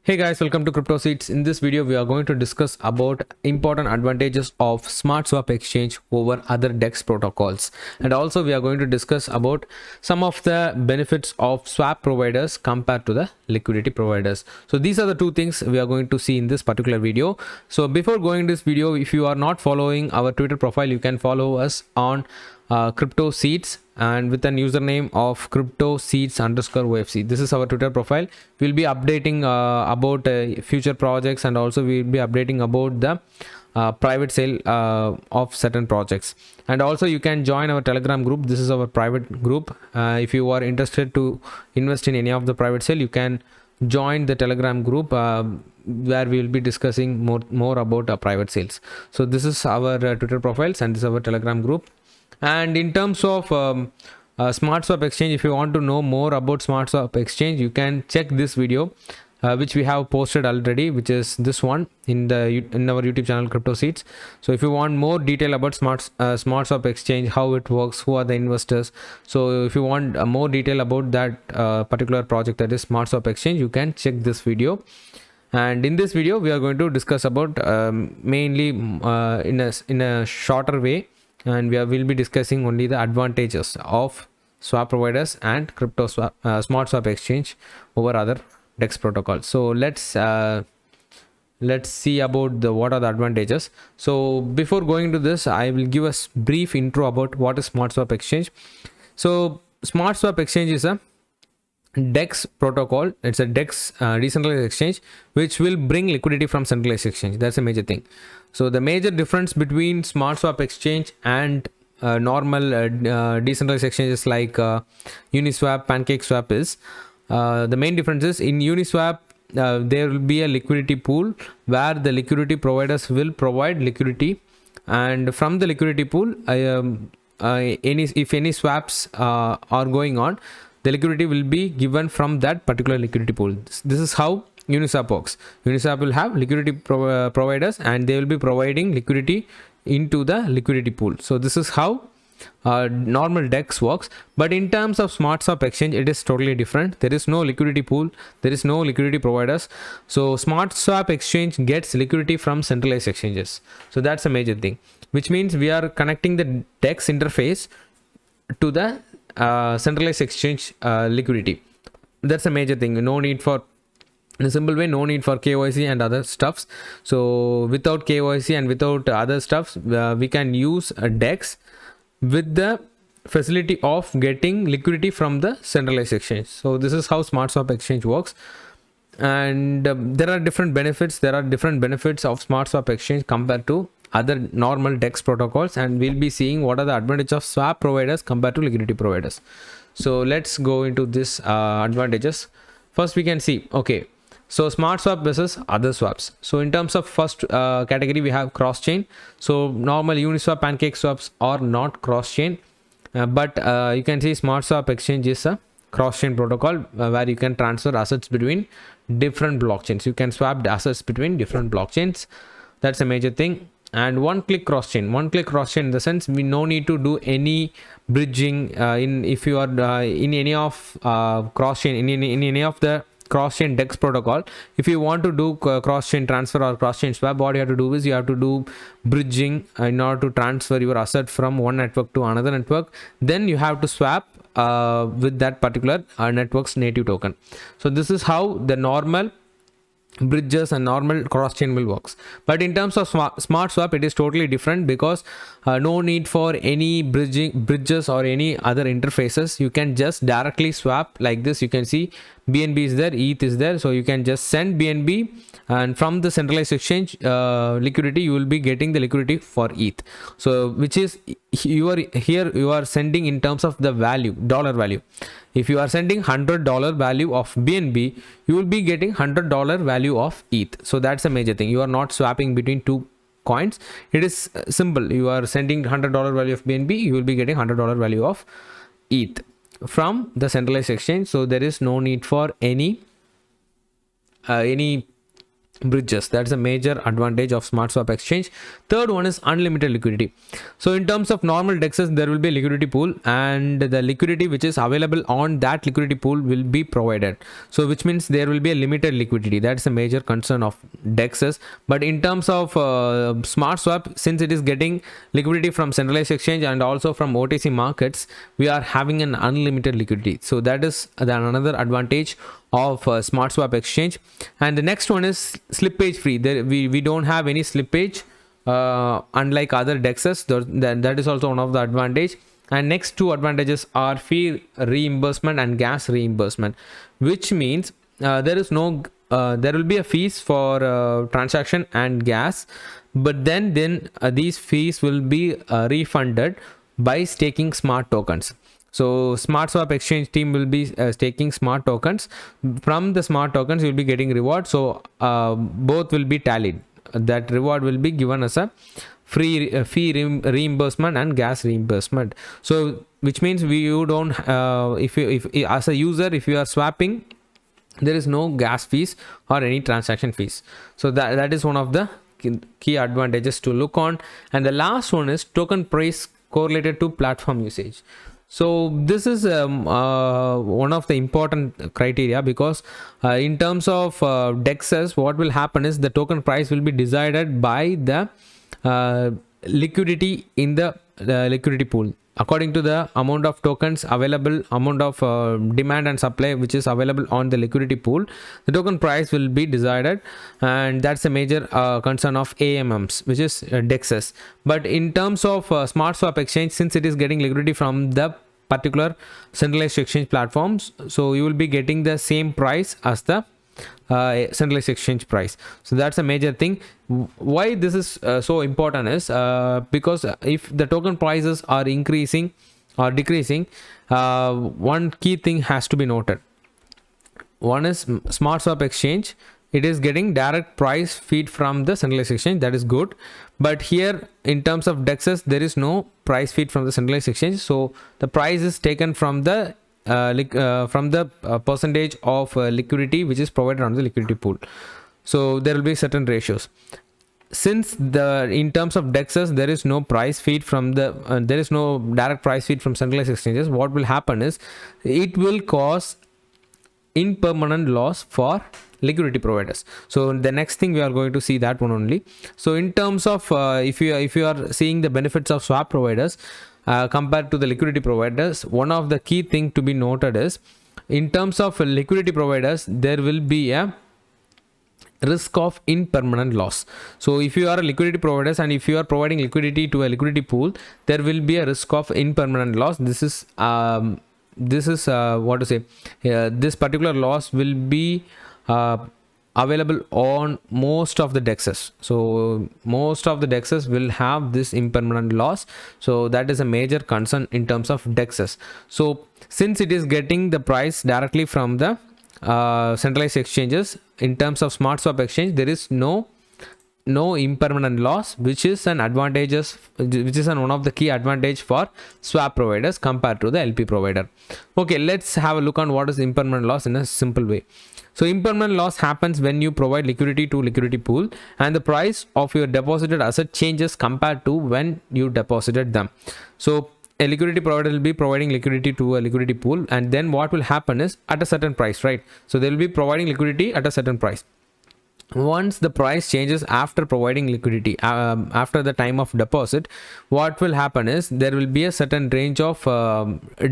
Hey guys, welcome to Crypto Seeds. In this video, we are going to discuss about important advantages of Smartswap.Exchange over other DEX protocols. And also we are going to discuss about some of the benefits of swap providers compared to the liquidity providers. So these are the two things we are going to see in this particular video. So before going this video, if you are not following our Twitter profile, you can follow us on Crypto Seeds and with an username of cryptoseeds_OFC. This is our Twitter profile. We'll be updating about future projects, and also we'll be updating about the private sale of certain projects. And also you can join our Telegram group. This is our private group. If you are interested to invest in any of the private sale, you can join the Telegram group where we will be discussing more about private sales. So this is our Twitter profiles, and this is our Telegram group. And in terms of Smartswap.Exchange, if you want to know more about Smartswap.Exchange, you can check this video which we have posted already, which is this one in our YouTube channel Crypto Seeds. So if you want more detail about Smartswap.Exchange, how it works, who are the investors, so if you want more detail about that particular project, that is Smartswap.Exchange, you can check this video. And in this video we are going to discuss about mainly in a shorter way, and will be discussing only the advantages of swap providers and Smartswap.Exchange over other DEX protocols. So let's see about what are the advantages. So before going to this, I will give a brief intro about what is Smartswap.Exchange. So Smartswap.Exchange is a DEX protocol. It's a DEX decentralized exchange which will bring liquidity from centralized exchange. That's a major thing. So the major difference between Smartswap.Exchange and normal decentralized exchanges like Uniswap, PancakeSwap is the main difference is in Uniswap there will be a liquidity pool where the liquidity providers will provide liquidity, and from the liquidity pool if any swaps are going on, the liquidity will be given from that particular liquidity pool. This is how Uniswap works. Uniswap will have liquidity providers, and they will be providing liquidity into the liquidity pool. So this is how normal DEX works. But in terms of Smartswap.Exchange, it is totally different. There is no liquidity pool, there is no liquidity providers. So Smartswap.Exchange gets liquidity from centralized exchanges. So that's a major thing, which means we are connecting the DEX interface to the centralized exchange liquidity. That's a major thing. No need for, in a simple way, no need for KYC and other stuffs. So without KYC and without other stuffs, we can use a DEX with the facility of getting liquidity from the centralized exchange. So this is how Smartswap.Exchange works. And there are different benefits. There are different benefits of Smartswap.Exchange compared to other normal DEX protocols, and we'll be seeing what are the advantages of swap providers compared to liquidity providers. So let's go into this advantages. First we can see, okay, so Smartswap versus other swaps. So in terms of first category, we have cross chain. So normal Uniswap, PancakeSwaps are not cross chain, but you can see Smartswap.Exchange is a cross chain protocol where you can transfer assets between different blockchains. You can swap the assets between different blockchains. That's a major thing. And one click cross chain in the sense we no need to do any bridging if you are in any of cross chain in any of the cross chain DEX protocol. If you want to do cross chain transfer or cross chain swap, what you have to do is you have to do bridging in order to transfer your asset from one network to another network. Then you have to swap with that particular network's native token. So this is how the normal bridges and normal cross chain will works. But in terms of Smartswap, it is totally different, because no need for any bridges or any other interfaces. You can just directly swap like this. You can see BNB is there, ETH is there, so you can just send BNB, and from the centralized exchange liquidity you will be getting the liquidity for ETH. So which is you are sending in terms of the value, dollar value. If you are sending $100 value of BNB, you will be getting $100 value of ETH. So that's a major thing. You are not swapping between two coins. It is simple. You are sending $100 value of BNB, you will be getting $100 value of ETH from the centralized exchange. So there is no need for any bridges. That's a major advantage of Smartswap.Exchange. Third one is unlimited liquidity. So in terms of normal dexes, there will be a liquidity pool, and the liquidity which is available on that liquidity pool will be provided. So which means there will be a limited liquidity. That's a major concern of dexes. But in terms of Smartswap, since it is getting liquidity from centralized exchange and also from OTC markets, we are having an unlimited liquidity. So that is another advantage of Smartswap.Exchange. And the next one is slippage free. There we don't have any slippage unlike other dexes. That is also one of the advantage. And next two advantages are fee reimbursement and gas reimbursement, which means there will be a fees for transaction and gas, but then these fees will be refunded by staking smart tokens. So Smartswap.Exchange team will be staking smart tokens. From the smart tokens, you will be getting reward. So both will be tallied. That reward will be given as a free fee reimbursement and gas reimbursement. So which means you don't if as a user, if you are swapping, there is no gas fees or any transaction fees. So that is one of the key advantages to look on. And the last one is token price correlated to platform usage. So this is one of the important criteria, because in terms of dexes, what will happen is the token price will be decided by the liquidity in the liquidity pool. According to the amount of tokens available, amount of demand and supply which is available on the liquidity pool, the token price will be decided, and that's a major concern of AMMs, which is dexes. But in terms of Smartswap.Exchange, since it is getting liquidity from the particular centralized exchange platforms, so you will be getting the same price as the centralized exchange price. So that's a major thing. Why this is so important is because if the token prices are increasing or decreasing, one key thing has to be noted. One is Smartswap.Exchange, it is getting direct price feed from the centralized exchange. That is good. But here in terms of dexes, there is no price feed from the centralized exchange. So the price is taken from the percentage of liquidity which is provided on the liquidity pool. So there will be certain ratios. Since in terms of dexes, there is no price feed from the there is no direct price feed from centralized exchanges, what will happen is it will cause impermanent loss for liquidity providers. So the next thing we are going to see that one only. So in terms of if you are seeing the benefits of swap providers compared to the liquidity providers, one of the key thing to be noted is in terms of liquidity providers, there will be a risk of impermanent loss. So if you are a liquidity providers and if you are providing liquidity to a liquidity pool, there will be a risk of impermanent loss. This is what to say, this particular loss will be available on most of the dexes. So most of the dexes will have this impermanent loss. So that is a major concern in terms of dexes. So since it is getting the price directly from the centralized exchanges, in terms of Smartswap.Exchange, there is no impermanent loss, which is one of the key advantage for swap providers compared to the LP provider. Okay, let's have a look on what is impermanent loss in a simple way. So impermanent loss happens when you provide liquidity to liquidity pool and the price of your deposited asset changes compared to when you deposited them. So a liquidity provider will be providing liquidity to a liquidity pool, and then what will happen is at a certain price, right? So they will be providing liquidity at a certain price. Once the price changes after providing liquidity, after the time of deposit, what will happen is there will be a certain range of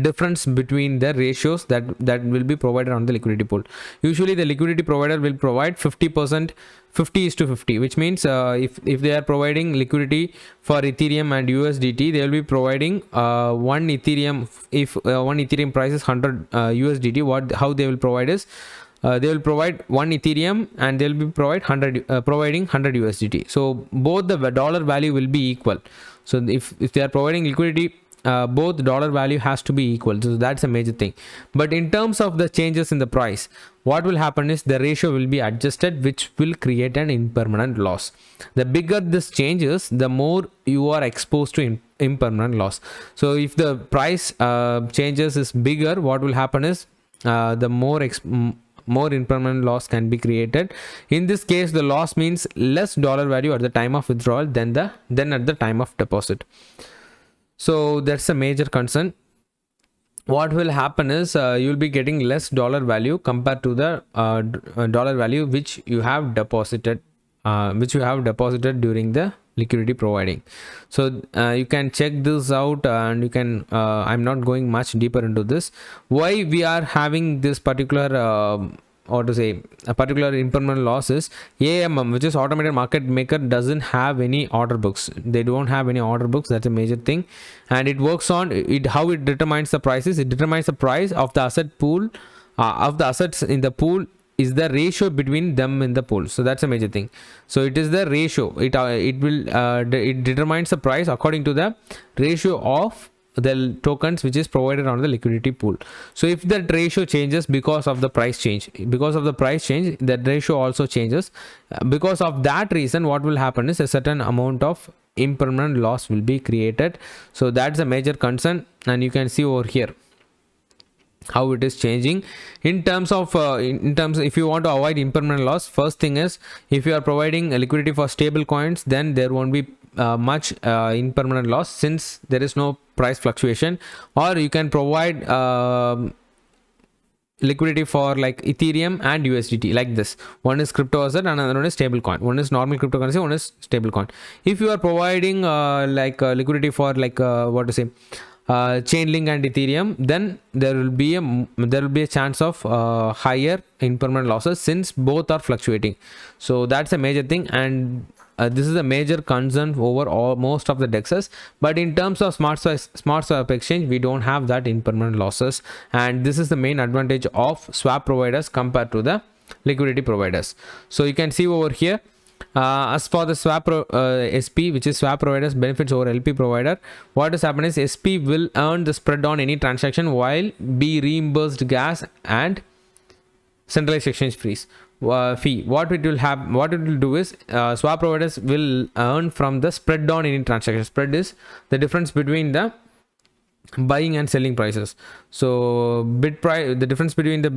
difference between the ratios that will be provided on the liquidity pool. Usually the liquidity provider will provide 50%, 50:50, which means if they are providing liquidity for Ethereum and USDT, they will be providing one Ethereum. If one Ethereum price is 100 USDT, how they will provide is they will provide one Ethereum and they will be providing 100 USDT. So both the dollar value will be equal. So if they are providing liquidity, both dollar value has to be equal. So that's a major thing. But in terms of the changes in the price, what will happen is the ratio will be adjusted, which will create an impermanent loss. The bigger this changes, the more you are exposed to impermanent loss. So if the price changes is bigger, what will happen is the more impermanent loss can be created. In this case, the loss means less dollar value at the time of withdrawal than at the time of deposit. So that's a major concern. What will happen is you'll be getting less dollar value compared to the dollar value which you have deposited during the liquidity providing. So you can check this out, and you can I'm not going much deeper into this, why we are having this particular a particular impermanent loss is AMM, which is automated market maker, doesn't have any order books. They don't have any order books. That's a major thing. And it works on it, how it determines the prices. It determines the price of the asset pool, of the assets in the pool is the ratio between them in the pool. So that's a major thing. So it is the ratio. It determines the price according to the ratio of the tokens which is provided on the liquidity pool. So if that ratio changes because of the price change, that ratio also changes. Because of that reason, what will happen is a certain amount of impermanent loss will be created. So that's a major concern, and you can see over here how it is changing in terms of if you want to avoid impermanent loss. First thing is, if you are providing a liquidity for stable coins, then there won't be much impermanent loss, since there is no price fluctuation. Or you can provide liquidity for like Ethereum and USDT, like this. One is crypto asset and another one is stable coin. One is normal cryptocurrency, one is stable coin. If you are providing liquidity for Chainlink and Ethereum, then there will be a chance of higher impermanent losses, since both are fluctuating. So that's a major thing, and this is a major concern over most of the dexes. But in terms of Smartswap Exchange, we don't have that impermanent losses, and this is the main advantage of swap providers compared to the liquidity providers. So you can see over here, as for the SP, which is swap providers benefits over LP provider, what is happening is SP will earn the spread on any transaction, while be reimbursed gas and centralized exchange fees. Fee. What it will do is swap providers will earn from the spread on any transaction. Spread is the difference between the buying and selling prices. So bid price, the difference between the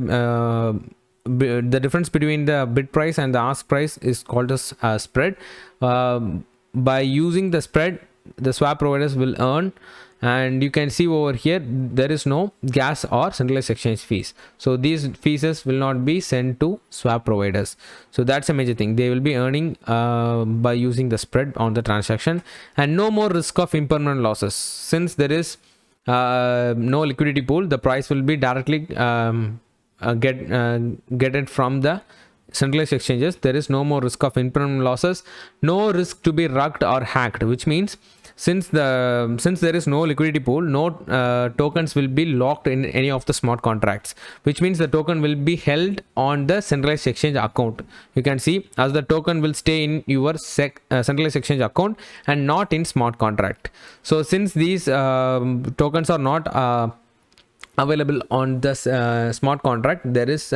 bid price and the ask price is called as spread. By using the spread, the swap providers will earn. And you can see over here, there is no gas or centralized exchange fees. So these fees will not be sent to swap providers. So that's a major thing. They will be earning by using the spread on the transaction, and no more risk of impermanent losses. Since there is no liquidity pool, the price will be directly get it from the centralized exchanges. There is no more risk of impermanent losses, no risk to be rugged or hacked, which means since there is no liquidity pool, no tokens will be locked in any of the smart contracts, which means the token will be held on the centralized exchange account. You can see, as the token will stay in your centralized exchange account and not in smart contract. So since these tokens are not available on the smart contract, there is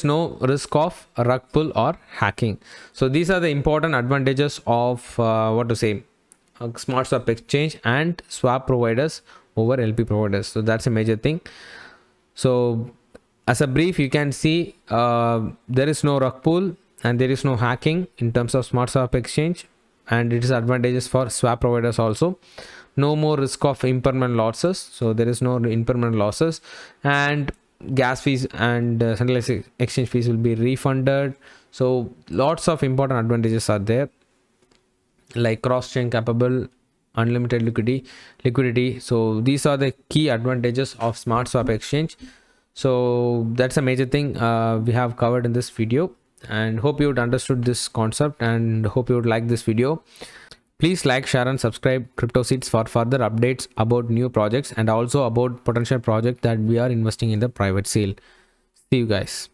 no risk of rug pull or hacking. So these are the important advantages of Smartswap Exchange and swap providers over LP providers. So that's a major thing. So as a brief, you can see there is no rug pull and there is no hacking in terms of Smartswap Exchange, and it is advantageous for swap providers also. No more risk of impermanent losses, so there is no impermanent losses, and gas fees and centralized exchange fees will be refunded. So lots of important advantages are there, like cross-chain capable, unlimited liquidity. So these are the key advantages of Smartswap Exchange. So that's a major thing we have covered in this video, and hope you would understood this concept and hope you would like this video. Please like, share and subscribe Crypto Seeds for further updates about new projects and also about potential project that we are investing in the private sale. See you guys.